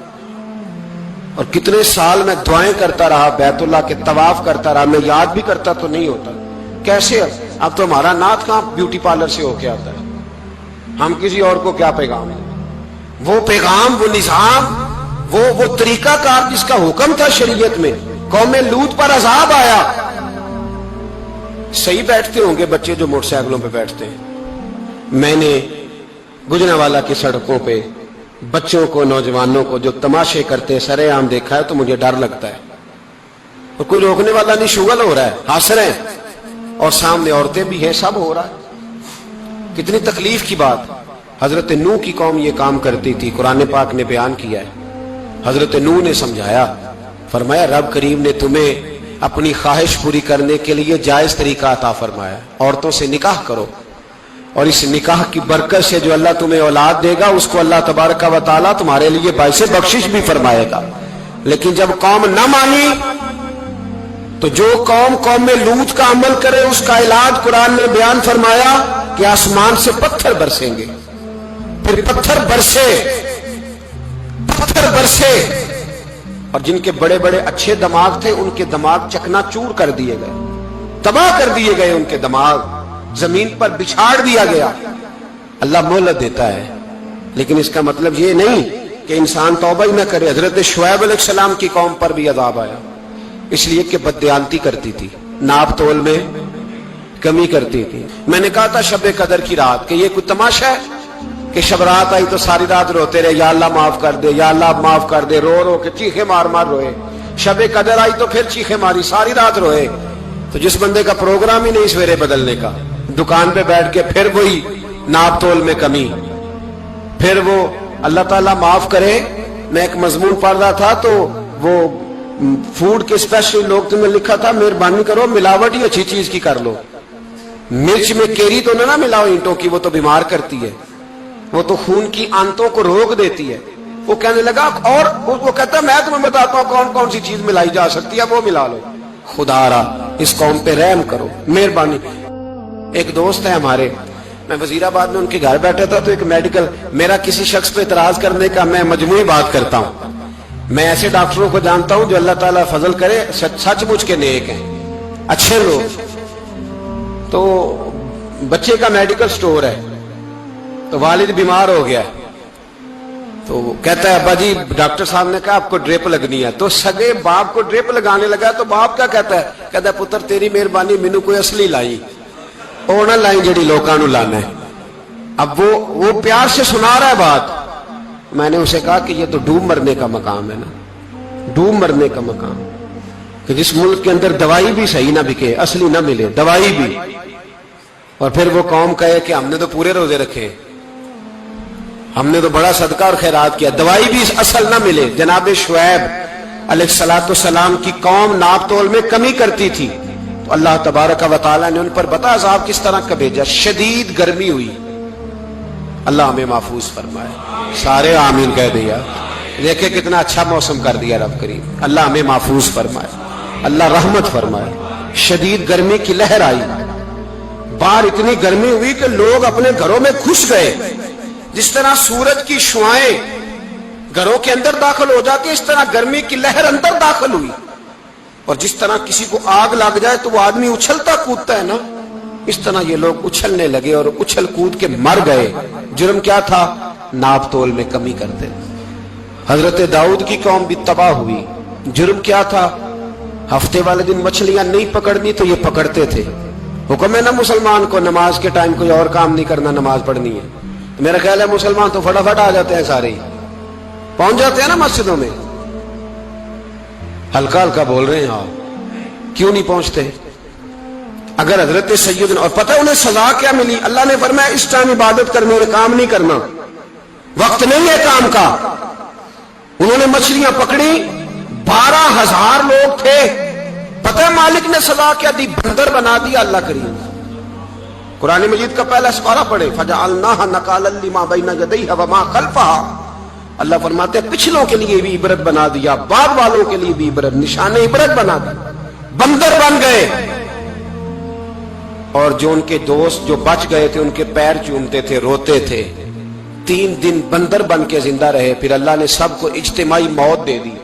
اور کتنے سال میں دعائیں کرتا رہا، بیت اللہ کے طواف کرتا رہا، میں یاد بھی کرتا تو نہیں ہوتا۔ کیسے؟ اب تو ہمارا نعت کہاں بیوٹی پارلر سے ہو کے آتا ہے، ہم کسی اور کو کیا پیغام ہے؟ وہ پیغام، وہ نظام، وہ طریقہ کار جس کا حکم تھا شریعت میں، قوم لوط پر عذاب آیا۔ صحیح بیٹھتے ہوں گے بچے جو موٹر سائیکلوں پہ بیٹھتے ہیں، میں نے گجرانوالہ کی سڑکوں پہ بچوں کو، نوجوانوں کو جو تماشے کرتے سرے عام دیکھا ہے تو مجھے ڈر لگتا ہے۔ اور کوئی روکنے والا نہیں، شغل ہو رہا ہے، ہنس رہے ہیں، اور سامنے عورتیں بھی ہیں، سب ہو رہا ہے۔ کتنی تکلیف کی بات۔ حضرت نوح کی قوم یہ کام کرتی تھی، قرآن پاک نے بیان کیا ہے۔ حضرت نوح نے سمجھایا، فرمایا رب کریم نے تمہیں اپنی خواہش پوری کرنے کے لیے جائز طریقہ عطا فرمایا، عورتوں سے نکاح کرو، اور اس نکاح کی برکت سے جو اللہ تمہیں اولاد دے گا اس کو اللہ تبارک و تعالیٰ تمہارے لیے باعث بخشش بھی فرمائے گا۔ لیکن جب قوم نہ مانی تو جو قوم میں لوط کا عمل کرے اس کا علاج قرآن نے بیان فرمایا کہ آسمان سے پتھر برسیں گے۔ پھر پتھر برسے اور جن کے بڑے بڑے اچھے دماغ تھے ان کے دماغ چکنا چور کر دیے گئے، تباہ کر دیے گئے، ان کے دماغ زمین پر بچھاڑ دیا گیا۔ اللہ مہلت دیتا ہے، لیکن اس کا مطلب یہ نہیں کہ انسان توبہ ہی نہ کرے۔ حضرت شعیب علیہ السلام کی قوم پر بھی عذاب آیا، اس لیے کہ بددیانتی کرتی تھی، ناپ تول میں کمی کرتی تھی۔ میں نے کہا تھا شب قدر کی رات کہ یہ کوئی تماشا ہے کہ شب رات آئی تو ساری رات روتے رہے، یا اللہ معاف کر دے، یا اللہ معاف کر دے، رو رو کے چیخے مار مار روئے۔ شب قدر آئی تو پھر چیخے ماری، ساری رات روئے۔ تو جس بندے کا پروگرام ہی نہیں سویرے بدلنے کا، دکان پہ بیٹھ کے پھر وہی ناپ تول میں کمی، پھر وہ اللہ تعالیٰ معاف کرے۔ میں ایک مضمون پڑھ رہا تھا تو وہ فوڈ کے اسپیشل لوگ تمہیں لکھا تھا مہربانی کرو ملاوٹ ہی اچھی چیز کی کر لو، مرچ میں کیری تو نہ ملاؤ اینٹوں کی، وہ تو بیمار کرتی ہے، وہ تو خون کی آنتوں کو روک دیتی ہے۔ وہ کہنے لگا، اور وہ کہتا ہے میں تمہیں بتاتا ہوں کون کون سی چیز ملائی جا سکتی ہے، وہ ملا لو۔ خدا را اس قوم پہ رحم کرو، مہربانی۔ ایک دوست ہے ہمارے، میں وزیر آباد میں ان کے گھر بیٹھا تھا تو ایک میڈیکل، میرا کسی شخص پہ اعتراض کرنے کا میں مجموعی بات کرتا ہوں۔ میں ایسے ڈاکٹروں کو جانتا ہوں جو اللہ تعالیٰ فضل کرے سچ مچ کے نیک ہیں، اچھے لوگ۔ تو بچے کا میڈیکل سٹور ہے، تو والد بیمار ہو گیا، تو وہ کہتا ہے ابا جی ڈاکٹر صاحب نے کہا آپ کو ڈرپ لگنی ہے، تو سگے باپ کو ڈرپ لگانے لگا۔ تو باپ کیا کہتا ہے پتر تیری مہربانی، مینوں کوئی اصلی لائی، وہ نہ لائی جڑی لوکاں نوں لانا ہے۔ اب وہ پیار سے سنا رہا ہے بات۔ میں نے اسے کہا کہ یہ تو ڈوب مرنے کا مقام ہے نا، ڈوب مرنے کا مقام، کہ جس ملک کے اندر دوائی بھی صحیح نہ بکے، اصلی نہ ملے دوائی بھی، اور پھر وہ قوم کہے کہ ہم نے تو پورے روزے رکھے، ہم نے تو بڑا صدقہ اور خیرات کیا، دوائی بھی اصل نہ ملے۔ جناب شعیب علیہ السلام کی قوم ناپ تول میں کمی کرتی تھی، تو اللہ تبارک و تعالیٰ نے ان پر بتا عذاب کس طرح کا بھیجا، شدید گرمی ہوئی۔ اللہ ہمیں محفوظ فرمائے، سارے آمین کہہ دیا۔ دیکھیں کتنا اچھا موسم کر دیا رب کریم، اللہ ہمیں محفوظ فرمائے، اللہ رحمت فرمائے۔ شدید گرمی کی لہر آئی، باہر اتنی گرمی ہوئی کہ لوگ اپنے گھروں میں گھس گئے۔ جس طرح سورج کی شعاعیں گھروں کے اندر داخل ہو جاتی، اس طرح گرمی کی لہر اندر داخل ہوئی، اور جس طرح کسی کو آگ لگ جائے تو وہ آدمی اچھلتا کودتا ہے نا، اس طرح یہ لوگ اچھلنے لگے اور اچھل کود کے مر گئے۔ جرم کیا تھا؟ ناپ تول میں کمی کرتے۔ حضرت داؤد کی قوم بھی تباہ ہوئی، جرم کیا تھا؟ ہفتے والے دن مچھلیاں نہیں پکڑنی تو یہ پکڑتے تھے۔ حکم ہے نا مسلمان کو نماز کے ٹائم کوئی اور کام نہیں کرنا، نماز پڑھنی ہے۔ میرا خیال ہے مسلمان تو فٹافٹ آ جاتے ہیں، سارے ہی پہنچ جاتے ہیں نا مسجدوں میں۔ ہلکا ہلکا بول رہے ہیں آپ، کیوں نہیں پہنچتے؟ اگر حضرت سیدنا، اور پتہ انہیں سزا کیا ملی؟ اللہ نے فرمایا اس ٹائم عبادت کرنے اور کام نہیں کرنا، وقت نہیں ہے کام کا۔ انہوں نے مچھلیاں پکڑی، 12,000 لوگ تھے، پتہ ہے مالک نے سزا کیا دی؟ بندر بنا دیا اللہ کریم۔ قرآن مجید کا پہلا سپارہ پڑھے، فَجَعَلْنَاهَا نَكَالًا لِمَا بَيْنَ يَدَيْهَا وَمَا خَلْفَهَا۔ اللہ فرماتے ہیں پچھلوں کے لیے بھی عبرت بنا دیا، بعد والوں کے لیے بھی عبرت، نشان عبرت بنا دیا۔ بندر بن گئے، اور جو ان کے دوست جو بچ گئے تھے ان کے پیر چومتے تھے، روتے تھے۔ 3 دن بندر بن کے زندہ رہے، پھر اللہ نے سب کو اجتماعی موت دے دی۔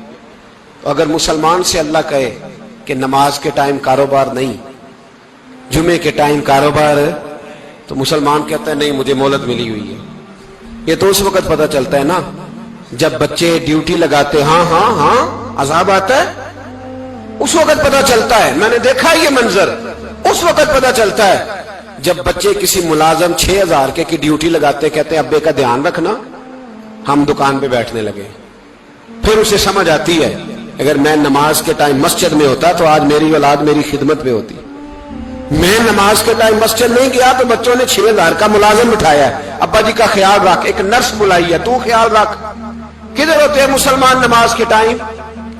تو اگر مسلمان سے اللہ کہے کہ نماز کے ٹائم کاروبار نہیں، جمعے کے ٹائم کاروبار، تو مسلمان کہتا ہے نہیں مجھے مہلت ملی ہوئی ہے۔ یہ تو اس وقت پتہ چلتا ہے نا جب بچے ڈیوٹی لگاتے، ہاں ہاں ہاں عذاب آتا ہے، اس وقت پتہ چلتا ہے۔ میں نے دیکھا یہ منظر، اس وقت پتہ چلتا ہے جب بچے کسی ملازم 6,000 کی ڈیوٹی لگاتے، کہتے ہیں ابے کا دھیان رکھنا، ہم دکان پہ بیٹھنے لگے۔ پھر اسے سمجھ آتی ہے اگر میں نماز کے ٹائم مسجد میں ہوتا تو آج میری اولاد میری خدمت میں ہوتی. میں نماز کے ٹائم مسجد نہیں گیا تو بچوں نے 6,000 کا ملازم بٹھایا ہے, ابا جی کا خیال رکھ, ایک نرس بلائی ہے, تو خیال رکھ. کدھر ہوتے ہیں مسلمان نماز کے ٹائم؟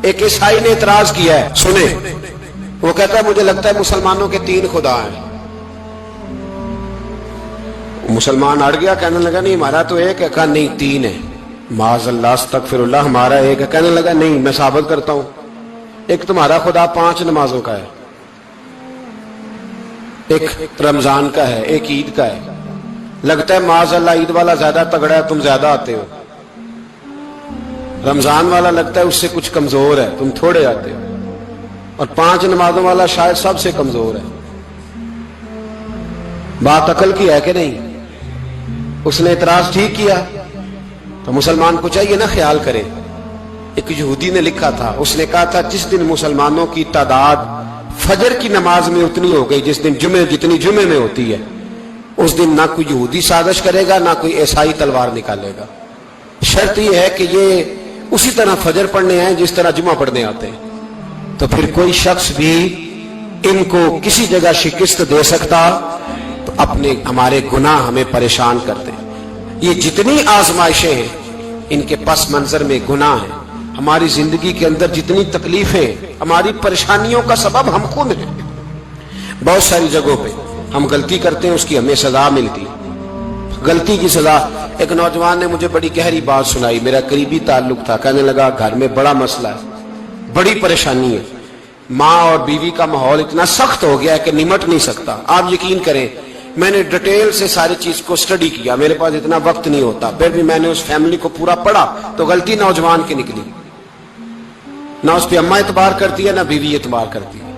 ایک عیسائی نے اعتراض کیا ہے, سنیں, وہ کہتا ہے مجھے لگتا ہے مسلمانوں کے 3 خدا ہیں. مسلمان اڑ گیا, کہنے لگا نہیں ہمارا تو ایک ہے. کہا نہیں 3 ہے. معاذ اللہ استغفر اللہ, ہمارا ایک ہے. کہنے لگا نہیں میں ثابت کرتا ہوں, ایک تمہارا خدا 5 نمازوں کا ہے, ایک رمضان کا ہے, ایک عید کا ہے. لگتا ہے معاذ اللہ عید والا زیادہ تگڑا ہے, تم زیادہ آتے ہو. رمضان والا لگتا ہے اس سے کچھ کمزور ہے, تم تھوڑے آتے ہو. اور 5 نمازوں والا شاید سب سے کمزور ہے. بات عقل کی ہے کہ نہیں؟ اس نے اعتراض ٹھیک کیا. تو مسلمان کو چاہیے نا خیال کرے. ایک یہودی نے لکھا تھا, اس نے کہا تھا جس دن مسلمانوں کی تعداد فجر کی نماز میں اتنی ہو گئی جس دن جتنی جمعے میں ہوتی ہے, اس دن نہ کوئی یہودی سازش کرے گا نہ کوئی عیسائی تلوار نکالے گا. شرط یہ ہے کہ یہ اسی طرح فجر پڑھنے آئے جس طرح جمعہ پڑھنے آتے ہیں. تو پھر کوئی شخص بھی ان کو کسی جگہ شکست دے سکتا تو اپنے ہمارے گناہ ہمیں پریشان کرتے ہیں. یہ جتنی آزمائشیں ہیں ان کے پس منظر میں گناہ ہیں. ہماری زندگی کے اندر جتنی تکلیفیں, ہماری پریشانیوں کا سبب ہم خود ہیں. بہت ساری جگہوں پہ ہم غلطی کرتے ہیں, اس کی ہمیں سزا ملتی. غلطی کی سزا. ایک نوجوان نے مجھے بڑی گہری بات سنائی, میرا قریبی تعلق تھا. کہنے لگا گھر میں بڑا مسئلہ ہے, بڑی پریشانی ہے, ماں اور بیوی کا ماحول اتنا سخت ہو گیا ہے کہ نمٹ نہیں سکتا. آپ یقین کریں میں نے ڈیٹیل سے ساری چیز کو سٹڈی کیا, میرے پاس اتنا وقت نہیں ہوتا, پھر بھی میں نے اس فیملی کو پورا پڑھا. تو غلطی نوجوان کی نکلی, نہ اس پہ اماں اعتبار کرتی ہے نہ بیوی اعتبار کرتی ہے.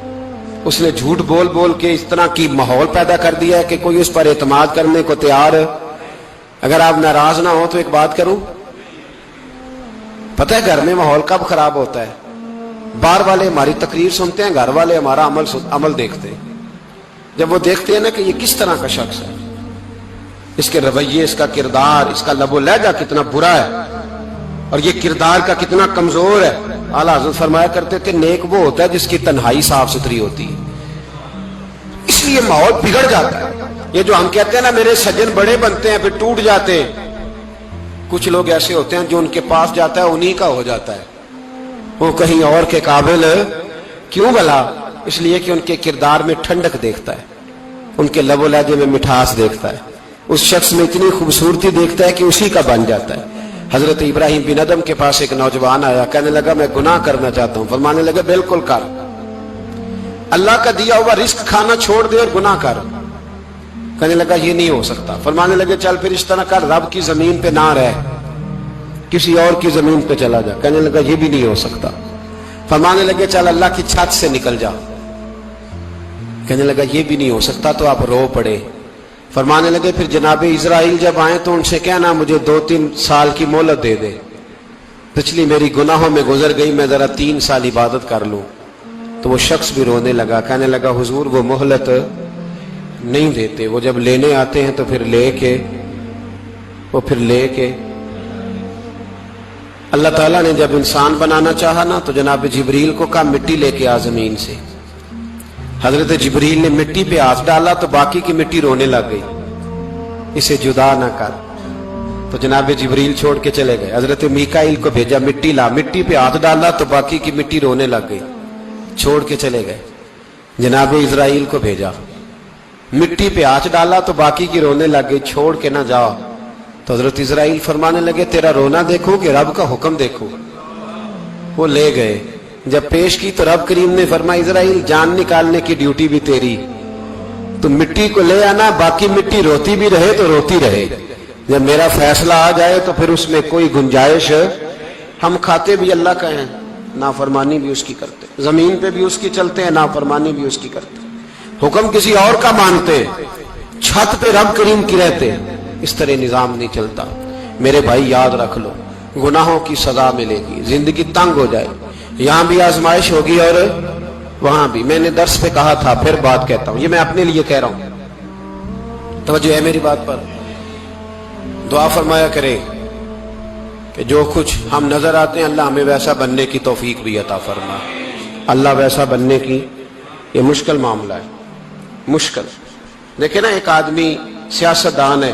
اس نے جھوٹ بول بول کے اس طرح کی ماحول پیدا کر دیا ہے کہ کوئی اس پر اعتماد کرنے کو تیار ہے. اگر آپ ناراض نہ ہو تو ایک بات کروں, پتہ ہے گھر میں ماحول کب خراب ہوتا ہے؟ باہر والے ہماری تقریر سنتے ہیں, گھر والے ہمارا عمل دیکھتے ہیں. جب وہ دیکھتے ہیں نا کہ یہ کس طرح کا شخص ہے, اس کے رویے, اس کا کردار, اس کا لب و لہجہ کتنا برا ہے اور یہ کردار کا کتنا کمزور ہے. اعلیٰ حضرت فرمایا کرتے تھے نیک وہ ہوتا ہے جس کی تنہائی صاف ستھری ہوتی ہے. اس لیے ماحول بگڑ جاتا ہے. یہ جو ہم کہتے ہیں نا میرے سجن بڑے بنتے ہیں پھر ٹوٹ جاتے ہیں, کچھ لوگ ایسے ہوتے ہیں جو ان کے پاس جاتا ہے انہی کا ہو جاتا ہے. وہ کہیں اور کے قابل کیوں بھلا؟ اس لیے کہ ان کے کردار میں ٹھنڈک دیکھتا ہے, ان کے لب و لہجے میں مٹھاس دیکھتا ہے, اس شخص میں اتنی خوبصورتی دیکھتا ہے کہ اسی کا بن جاتا ہے. حضرت ابراہیم بن ادم کے پاس ایک نوجوان آیا, کہنے لگا میں گناہ کرنا چاہتا ہوں. فرمانے لگا بالکل کر, اللہ کا دیا ہوا رزق کھانا چھوڑ دے اور گناہ کر. کہنے لگا یہ نہیں ہو سکتا. فرمانے لگے چل پھر اس طرح کر, رب کی زمین پہ نہ رہ, کسی اور کی زمین پہ چلا جا. کہنے لگا یہ بھی نہیں ہو سکتا. فرمانے لگے چل اللہ کی چھت سے نکل جا. کہنے لگا یہ بھی نہیں ہو سکتا. تو آپ رو پڑے. فرمانے لگے پھر جناب اسرائیل جب آئیں تو ان سے کہنا مجھے 2-3 سال کی مہلت دے دے, پچھلی میری گناہوں میں گزر گئی, میں ذرا 3 سال عبادت کر لوں. تو وہ شخص بھی رونے لگا, کہنے لگا حضور وہ مہلت نہیں دیتے, وہ جب لینے آتے ہیں تو پھر لے کے اللہ تعالیٰ نے جب انسان بنانا چاہا نا تو جناب جبریل کو کہا مٹی لے کے آ زمین سے. حضرت جبریل نے مٹی پہ ہاتھ ڈالا تو باقی کی مٹی رونے لگ گئی, اسے جدا نہ کر. تو جناب جبریل چھوڑ کے چلے گئے. حضرت میکائیل کو بھیجا مٹی لا, مٹی پہ ہاتھ ڈالا تو باقی کی مٹی رونے لگ گئی, چھوڑ کے چلے گئے. جناب اسرائیل کو بھیجا, مٹی پہ ہاتھ ڈالا تو باقی کی رونے لگ گئی, چھوڑ کے نہ جاؤ. تو حضرت اسرائیل فرمانے لگے تیرا رونا دیکھو کہ رب کا حکم دیکھو. وہ لے گئے, جب پیش کی تو رب کریم نے فرمایا اسرائیل جان نکالنے کی ڈیوٹی بھی تیری, تو مٹی کو لے آنا, باقی مٹی روتی بھی رہے تو روتی رہے. جب میرا فیصلہ آ جائے تو پھر اس میں کوئی گنجائش, ہم کھاتے بھی اللہ کا ہیں, نافرمانی بھی اس کی کرتے, زمین پہ بھی اس کی چلتے ہیں, نافرمانی بھی اس کی کرتے, حکم کسی اور کا مانتے, چھت پہ رب کریم کی رہتے. اس طرح نظام نہیں چلتا. میرے بھائی یاد رکھ لو, گناہوں کی سزا ملے گی, زندگی تنگ ہو جائے, یہاں بھی آزمائش ہوگی اور وہاں بھی. میں نے درس پہ کہا تھا, پھر بات کہتا ہوں, یہ میں اپنے لیے کہہ رہا ہوں, توجہ ہے میری بات پر. دعا فرمایا کرے کہ جو کچھ ہم نظر آتے ہیں اللہ ہمیں ویسا بننے کی توفیق بھی عطا فرما. اللہ ویسا بننے کی یہ مشکل معاملہ ہے, مشکل. دیکھیں نا, ایک آدمی سیاستدان ہے,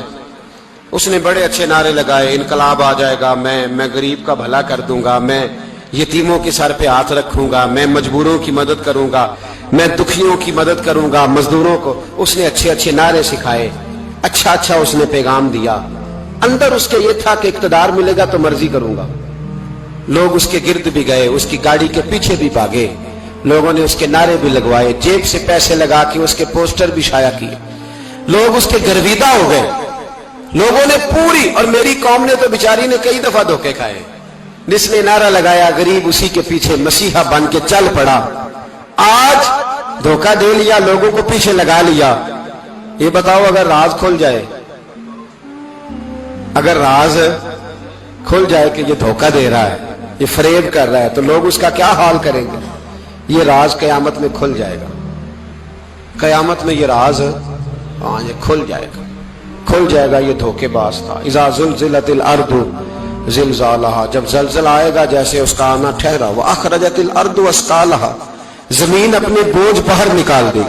اس نے بڑے اچھے نعرے لگائے, انقلاب آ جائے گا, میں غریب کا بھلا کر دوں گا, میں یتیموں کے سر پہ ہاتھ رکھوں گا, میں مجبوروں کی مدد کروں گا, میں دکھیوں کی مدد کروں گا, مزدوروں کو. اس نے اچھے اچھے نعرے سکھائے, اچھا اس نے پیغام دیا. اندر اس کے یہ تھا کہ اقتدار ملے گا تو مرضی کروں گا. لوگ اس کے گرد بھی گئے, اس کی گاڑی کے پیچھے بھی بھاگے, لوگوں نے اس کے نعرے بھی لگوائے, جیب سے پیسے لگا کے اس کے پوسٹر بھی شائع کیے. لوگ اس کے گرویدہ ہو گئے, لوگوں نے پوری, اور میری قوم نے تو بیچاری نے کئی دفعہ دھوکے کھائے. جس نے نعرہ لگایا غریب اسی کے پیچھے مسیحا بن کے چل پڑا. آج دھوکہ دے لیا, لوگوں کو پیچھے لگا لیا. یہ بتاؤ اگر راز کھل جائے, اگر راز کھل جائے کہ یہ دھوکہ دے رہا ہے, یہ فریب کر رہا ہے, تو لوگ اس کا کیا حال کریں گے؟ یہ راز قیامت میں کھل جائے گا. قیامت میں یہ راز یہ کھل جائے گا, کھل جائے گا یہ دھوکے باز تھا. اذا زلزلت الارض زلزالہا, جب زلزلہ آئے گا جیسے اس کا آنا ٹھہرا. واخرجت الارض اثقالہا, زمین اپنے بوجھ باہر نکال دے.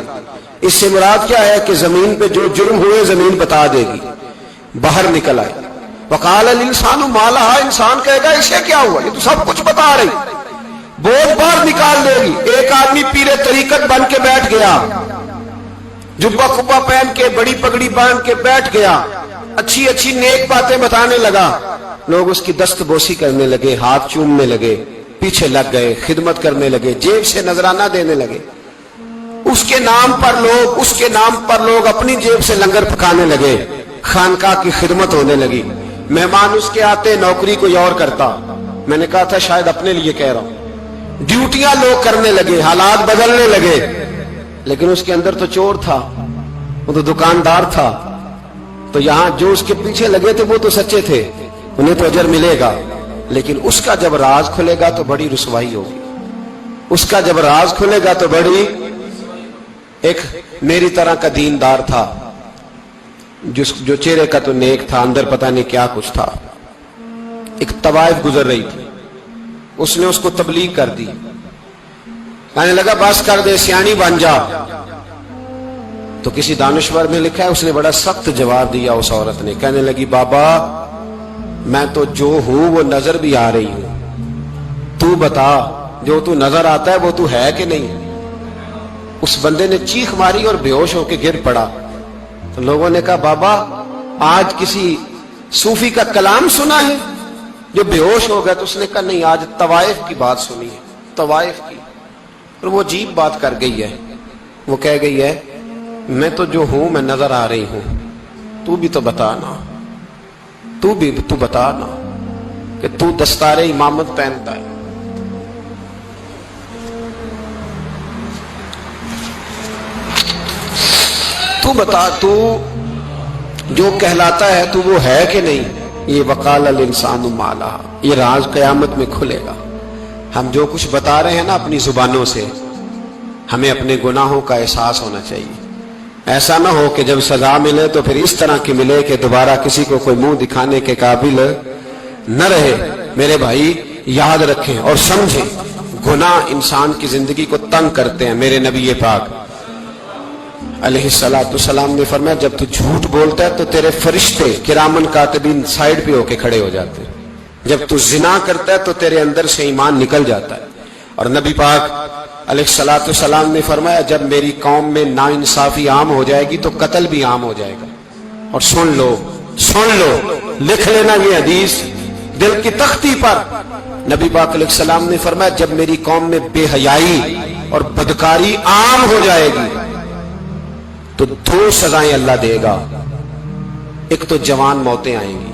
اس سے مراد کیا ہے کہ زمین پہ جو جرم ہوئے زمین بتا دے گی, باہر نکل آئے. وقال الانسان ما لہا, انسان کہے گا اسے کیا ہوا, یہ تو سب کچھ بتا رہی. بوجھ باہر نکال دے گی. ایک آدمی پیر طریقت بن کے بیٹھ گیا, جبہ کبا پہن کے, بڑی پگڑی باندھ کے بیٹھ گیا, اچھی اچھی نیک باتیں بتانے لگا. لوگ اس کی دست بوسی کرنے لگے, ہاتھ چومنے لگے, پیچھے لگ گئے, خدمت کرنے لگے, جیب سے نذرانہ دینے لگے. اس کے نام پر لوگ اپنی جیب سے لنگر پکانے لگے, خانقاہ کی خدمت ہونے لگی. مہمان اس کے آتے, نوکری کوئی اور کرتا. میں نے کہا تھا شاید اپنے لیے کہہ رہا ہوں. ڈیوٹیاں لوگ کرنے لگے, حالات بدلنے لگے. لیکن اس کے اندر تو چور تھا, وہ تو دکاندار تھا. تو یہاں جو اس کے پیچھے لگے تھے وہ تو سچے تھے, انہیں تو اجر ملے گا. لیکن اس کا جب راز کھلے گا تو بڑی رسوائی ہوگی. اس کا جب راز کھلے گا تو بڑی. ایک میری طرح کا دیندار تھا, جو چہرے کا تو نیک تھا, اندر پتہ نہیں کیا کچھ تھا. ایک طوائف گزر رہی تھی, اس نے اس کو تبلیغ کر دی. کہنے لگا بس کر دے, سیانی بن جا. تو کسی دانشور میں لکھا ہے اس نے بڑا سخت جواب دیا. اس عورت نے کہنے لگی بابا میں تو جو ہوں وہ نظر بھی آ رہی ہوں, تو بتا جو تو نظر آتا ہے وہ تو ہے کہ نہیں. اس بندے نے چیخ ماری اور بے ہوش ہو کے گر پڑا. تو لوگوں نے کہا بابا آج کسی صوفی کا کلام سنا ہے جو بے ہوش ہو گیا. تو اس نے کہا نہیں, آج طوائف کی بات سنی ہے, طوائف کی. اور وہ عجیب بات کر گئی ہے, وہ کہہ گئی ہے میں تو جو ہوں میں نظر آ رہی ہوں, تو بھی تو بتانا, تو بتانا کہ تو دستار امامت پہنتا ہے. تو بتا, تو جو کہلاتا ہے تو وہ ہے کہ نہیں. یہ وقال الانسان ما لہا, یہ راز قیامت میں کھلے گا. ہم جو کچھ بتا رہے ہیں نا اپنی زبانوں سے, ہمیں اپنے گناہوں کا احساس ہونا چاہیے. ایسا نہ ہو کہ جب سزا ملے تو پھر اس طرح کی ملے کہ دوبارہ کسی کو کوئی منہ دکھانے کے قابل نہ رہے. میرے بھائی یاد رکھیں اور سمجھیں, گناہ انسان کی زندگی کو تنگ کرتے ہیں. میرے نبی پاک علیہ السلام نے فرمایا جب تو جھوٹ بولتا ہے تو تیرے فرشتے کرامن کاتبین سائیڈ پہ ہو کے کھڑے ہو جاتے ہیں. جب تو زنا کرتا ہے تو تیرے اندر سے ایمان نکل جاتا ہے. اور نبی پاک علیہ السلام نے فرمایا جب میری قوم میں ناانصافی عام ہو جائے گی تو قتل بھی عام ہو جائے گا. اور سن لو, لکھ لینا یہ حدیث دل کی تختی پر. نبی پاک علیہ السلام نے فرمایا جب میری قوم میں بے حیائی اور بدکاری عام ہو جائے گی تو 2 سزائیں اللہ دے گا. ایک تو جوان موتیں آئیں گی,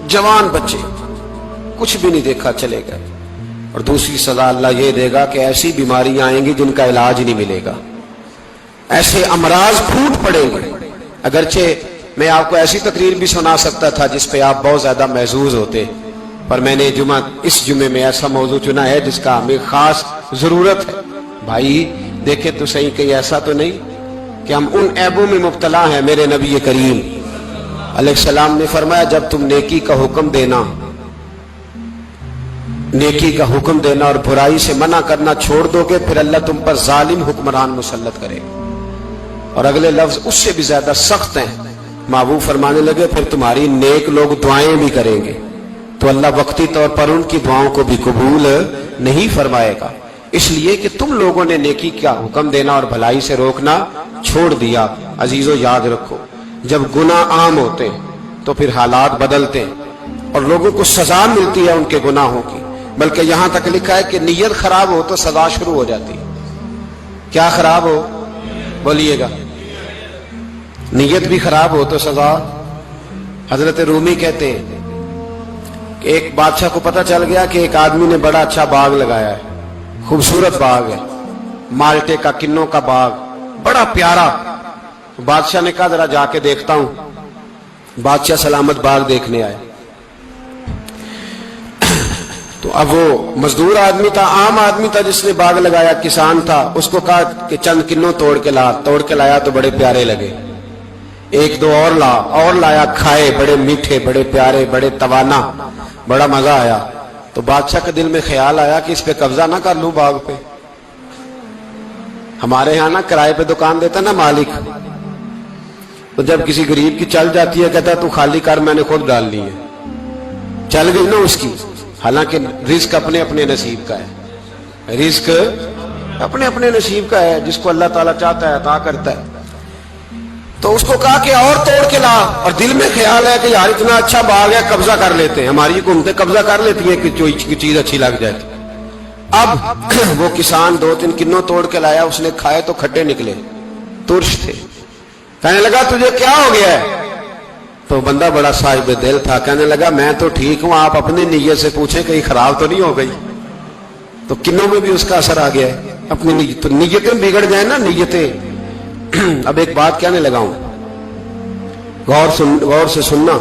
جوان بچے کچھ بھی نہیں دیکھا چلے گئے. اور دوسری سزا اللہ یہ دے گا کہ ایسی بیماریاں آئیں گی جن کا علاج نہیں ملے گا, ایسے امراض پھوٹ پڑیں گے. اگرچہ میں آپ کو ایسی تقریر بھی سنا سکتا تھا جس پہ آپ بہت زیادہ محظوظ ہوتے, پر میں نے اس جمعے میں ایسا موضوع چنا ہے جس کا ہمیں خاص ضرورت ہے. بھائی دیکھیں تو صحیح, کہیں ایسا تو نہیں کہ ہم ان عیبوں میں مبتلا ہیں. میرے نبی کریم علیہ السلام نے فرمایا جب تم نیکی کا حکم دینا اور برائی سے منع کرنا چھوڑ دو گے، پھر اللہ تم پر ظالم حکمران مسلط کرے گا۔ اور اگلے لفظ اس سے بھی زیادہ سخت ہیں۔ محبوب فرمانے لگے پھر تمہاری نیک لوگ دعائیں بھی کریں گے تو اللہ وقتی طور پر ان کی دعاؤں کو بھی قبول نہیں فرمائے گا، اس لیے کہ تم لوگوں نے نیکی کا حکم دینا اور بھلائی سے روکنا چھوڑ دیا۔ عزیزو یاد رکھو، جب گناہ عام ہوتے ہیں تو پھر حالات بدلتے ہیں اور لوگوں کو سزا ملتی ہے ان کے گناہوں کی، بلکہ یہاں تک لکھا ہے کہ نیت خراب ہو تو سزا شروع ہو جاتی ہے۔ کیا خراب ہو؟ بولیے گا۔ نیت بھی خراب ہو تو سزا۔ حضرت رومی کہتے ہیں کہ ایک بادشاہ کو پتہ چل گیا کہ ایک آدمی نے بڑا اچھا باغ لگایا ہے، خوبصورت باغ ہے، مالٹے کا، کنوں کا باغ، بڑا پیارا۔ بادشاہ نے کہا ذرا جا کے دیکھتا ہوں۔ بادشاہ سلامت باغ دیکھنے آئے تو اب وہ مزدور آدمی تھا، عام آدمی تھا جس نے باغ لگایا، کسان تھا، اس کو کہا کہ چند کنوں توڑ کے لایا تو بڑے پیارے لگے، ایک دو اور لایا، کھائے، بڑے میٹھے، بڑے پیارے، بڑے توانا، بڑا مزہ آیا۔ تو بادشاہ کے دل میں خیال آیا کہ اس پہ قبضہ نہ کر لوں باغ پہ۔ ہمارے ہاں نا کرائے پہ دکان دیتا نا مالک، تو جب کسی غریب کی چل جاتی ہے کہتا تو خالی کر، میں نے خود ڈال لی ہے، چل گئی نا اس کی۔ حالانکہ رزق اپنے اپنے نصیب کا ہے، رزق اپنے اپنے نصیب کا ہے، جس کو اللہ تعالیٰ چاہتا ہے عطا کرتا ہے۔ تو اس کو کہا کہ اور توڑ کے لا، اور دل میں خیال ہے کہ یار اتنا اچھا باغ ہے، قبضہ کر لیتے ہیں، ہماری حکومتیں قبضہ کر لیتی ہیں کہ کوئی چیز اچھی لگ جائے۔ اب وہ کسان دو تین کنوں توڑ کے لایا، اس نے کھائے تو کھٹے نکلے، ترش تھے۔ کہنے لگا تجھے کیا ہو گیا ہے؟ تو بندہ بڑا صاحب دل تھا، کہنے لگا میں تو ٹھیک ہوں، آپ اپنی نیت سے پوچھیں کہیں خراب تو نہیں ہو گئی۔ تو کنوں میں بھی اس کا اثر آ گیا ہے، اپنی نیت، تو نیتیں بگڑ جائیں نا، نیتیں۔ اب ایک بات کہنے لگا ہوں، غور سے سننا،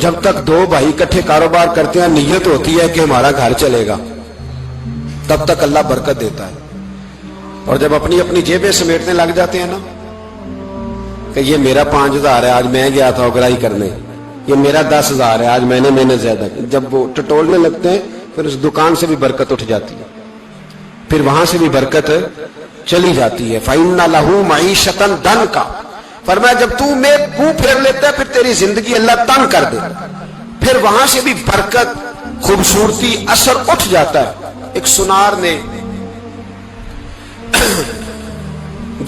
جب تک دو بھائی اکٹھے کاروبار کرتے ہیں نیت ہوتی ہے کہ ہمارا گھر چلے گا، تب تک اللہ برکت دیتا ہے۔ اور جب اپنی اپنی جیبیں سمیٹنے لگ جاتے ہیں نا کہ یہ میرا 5,000 ہے، آج میں گیا تھا اگرائی کرنے، یہ میرا 10,000 ہے، آج میں نے محنت زیادہ کی، جب وہ ٹٹولنے لگتے ہیں پھر اس دکان سے بھی برکت اٹھ جاتی ہے، پھر وہاں سے بھی برکت چلی جاتی ہے۔ فَإِنَّ لَهُ مَعِيشَةً ضَنْكَ، فرمایا جب تو میں منہ پھیر لیتا ہے پھر تیری زندگی اللہ تنگ کر دے، پھر وہاں سے بھی برکت، خوبصورتی، اثر اٹھ جاتا ہے۔ ایک سنار نے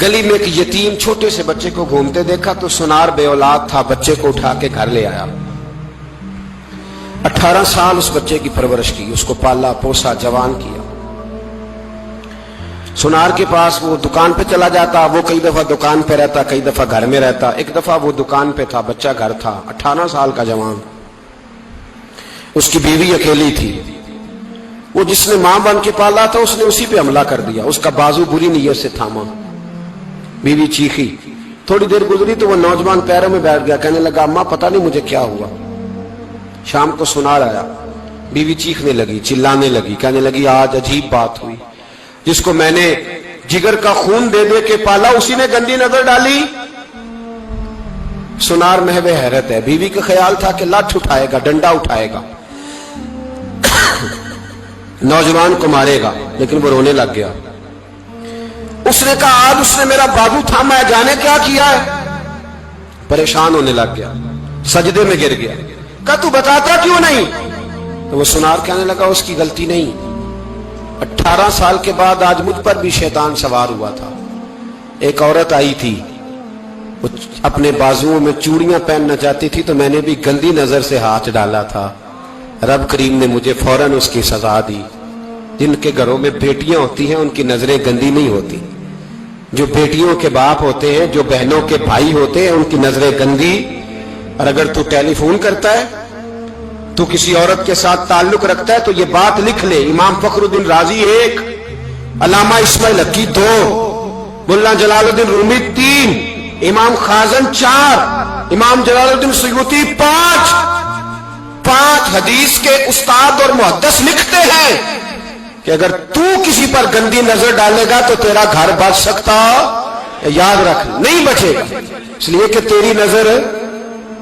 گلی میں ایک یتیم چھوٹے سے بچے کو گھومتے دیکھا تو سنار بے اولاد تھا، بچے کو اٹھا کے گھر لے آیا، 18 سال اس بچے کی پرورش کی، اس کو پالا پوسا، جوان کیا۔ سنار کے پاس وہ دکان پہ چلا جاتا، وہ کئی دفعہ دکان پہ رہتا، کئی دفعہ گھر میں رہتا۔ ایک دفعہ وہ دکان پہ تھا، بچہ گھر تھا، 18 سال کا جوان، اس کی بیوی اکیلی تھی۔ وہ جس نے ماں بن کے پالا تھا اس نے اسی پہ حملہ کر دیا، اس کا بازو بری نیت سے تھاما، بیوی چیخی۔ تھوڑی دیر گزری تو وہ نوجوان پیروں میں بیٹھ گیا، کہنے لگا اماں پتہ نہیں مجھے کیا ہوا۔ شام کو سنار آیا، بیوی چیخنے لگی، چلانے لگی، کہنے لگی آج عجیب بات ہوئی، جس کو میں نے جگر کا خون دے دے کے پالا اسی نے گندی نظر ڈالی۔ سنار محو حیرت ہے، بیوی کا خیال تھا کہ لاٹھ اٹھائے گا، ڈنڈا اٹھائے گا، نوجوان کو مارے گا، لیکن وہ رونے لگ گیا۔ اس نے کہا آج اس نے میرا بازو تھاما ہے، جانے کیا کیا ہے؟ پریشان ہونے لگ گیا، سجدے میں گر گیا، کہا تو بتاتا کیوں نہیں؟ تو وہ سنار کہنے لگا اس کی غلطی نہیں، 18 سال کے بعد آج مجھ پر بھی شیطان سوار ہوا تھا۔ ایک عورت آئی تھی، وہ اپنے بازوؤں میں چوڑیاں پہننا چاہتی تھی تو میں نے بھی گندی نظر سے ہاتھ ڈالا تھا، رب کریم نے مجھے فوراً اس کی سزا دی۔ جن کے گھروں میں بیٹیاں ہوتی ہیں ان کی نظریں گندی نہیں ہوتی، جو بیٹیوں کے باپ ہوتے ہیں، جو بہنوں کے بھائی ہوتے ہیں، ان کی نظریں گندی۔ اور اگر تو ٹیلی فون کرتا ہے، تو کسی عورت کے ساتھ تعلق رکھتا ہے تو یہ بات لکھ لے، امام فخر الدین رازی 1، علامہ اسماعیل حقی 2، ملا جلال الدین رومی 3، امام خازن 4، امام جلال الدین سیوطی 5 حدیث کے استاد اور محدث لکھتے ہیں کہ اگر تو کسی پر گندی نظر ڈالے گا تو تیرا گھر بچ سکتا، یاد رکھ نہیں بچے گا، اس لیے کہ تیری نظر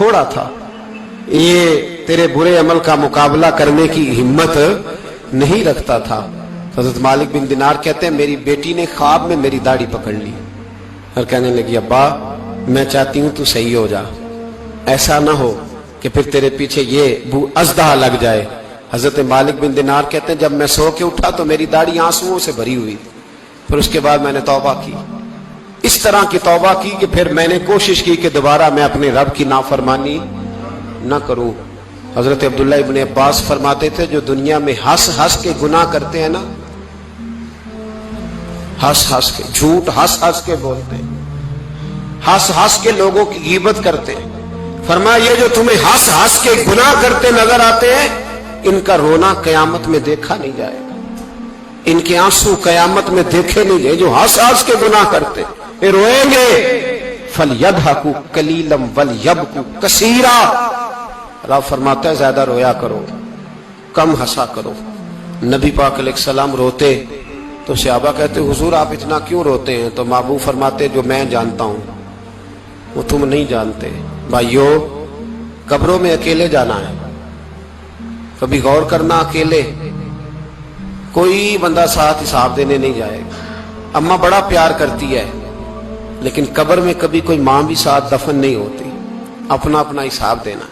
تھوڑا تھا، یہ تیرے برے عمل کا مقابلہ کرنے کی ہمت نہیں رکھتا تھا۔ حضرت مالک بن دینار کہتے ہیں میری بیٹی نے خواب میں میری داڑھی پکڑ لی اور کہنے لگی ابا میں چاہتی ہوں تو صحیح ہو جا، ایسا نہ ہو کہ پھر تیرے پیچھے یہ ازدہا لگ جائے۔ حضرت مالک بن دینار کہتے ہیں جب میں سو کے اٹھا تو میری داڑھی آنسوؤں سے بھری ہوئی، پھر اس کے بعد میں نے توبہ کی، اس طرح کی توبہ کی کہ پھر میں نے کوشش کی کہ دوبارہ میں اپنے رب کی نافرمانی نہ کروں۔ حضرت عبداللہ ابن عباس فرماتے تھے جو دنیا میں ہنس ہنس کے گناہ کرتے ہیں نا، ہنس ہنس کے جھوٹ ہنس ہنس کے بولتے ہیں، ہنس ہنس کے لوگوں کی غیبت کرتے ہیں، فرمایا یہ جو تمہیں ہنس ہنس کے گناہ کرتے نظر آتے ہیں ان کا رونا قیامت میں دیکھا نہیں جائے گا، ان کے آنسو قیامت میں دیکھے نہیں جائے۔ جو ہنس ہنس کے گناہ کرتے یہ روئیں گے، فَلْيَضْحَكُوا قَلِيلًا وَلْيَبْكُوا كَثِيرًا۔ رب فرماتا ہے زیادہ رویا کرو کم ہنسا کرو۔ نبی پاک علیہ السلام روتے تو صحابہ کہتے حضور آپ اتنا کیوں روتے ہیں؟ تو محبوب فرماتے جو میں جانتا ہوں وہ تم نہیں جانتے۔ بھائیو قبروں میں اکیلے جانا ہے، کبھی غور کرنا، اکیلے کوئی بندہ ساتھ حساب دینے نہیں جائے گا۔ اماں بڑا پیار کرتی ہے لیکن قبر میں کبھی کوئی ماں بھی ساتھ دفن نہیں ہوتی، اپنا اپنا حساب دینا،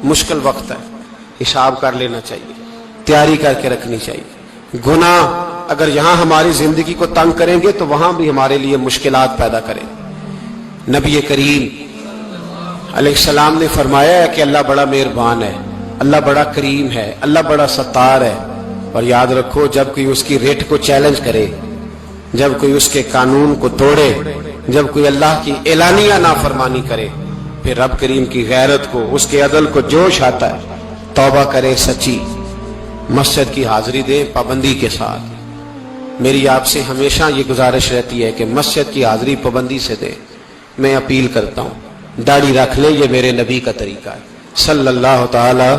مشکل وقت ہے، حساب کر لینا چاہیے، تیاری کر کے رکھنی چاہیے۔ گناہ اگر یہاں ہماری زندگی کو تنگ کریں گے تو وہاں بھی ہمارے لیے مشکلات پیدا کریں گے۔ نبی کریم علیہ السلام نے فرمایا ہے کہ اللہ بڑا مہربان ہے، اللہ بڑا کریم ہے، اللہ بڑا ستار ہے، اور یاد رکھو جب کوئی اس کی ریٹ کو چیلنج کرے، جب کوئی اس کے قانون کو توڑے، جب کوئی اللہ کی اعلانیہ نافرمانی کرے، پھر رب کریم کی غیرت کو، اس کے عدل کو جوش آتا ہے، توبہ کرے سچی، مسجد کی حاضری دے پابندی کے ساتھ۔ میری آپ سے ہمیشہ یہ گزارش رہتی ہے کہ مسجد کی حاضری پابندی سے دیں۔ میں اپیل کرتا ہوں داڑھی رکھ لیں، یہ میرے نبی کا طریقہ ہے صلی اللہ تعالی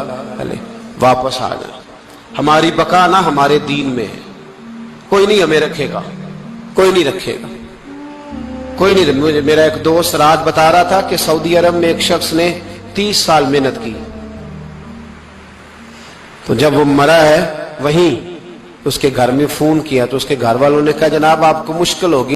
علیہ۔ واپس آ جائیں، ہماری بقا نہ ہمارے دین میں ہے، کوئی نہیں ہمیں رکھے گا، کوئی نہیں رکھے گا، کوئی نہیں۔ میرا ایک دوست رات بتا رہا تھا کہ سعودی عرب میں ایک شخص نے 30 سال محنت کی، تو جب وہ مرا ہے وہیں اس کے گھر میں فون کیا تو اس کے گھر والوں نے کہا جناب آپ کو مشکل ہوگی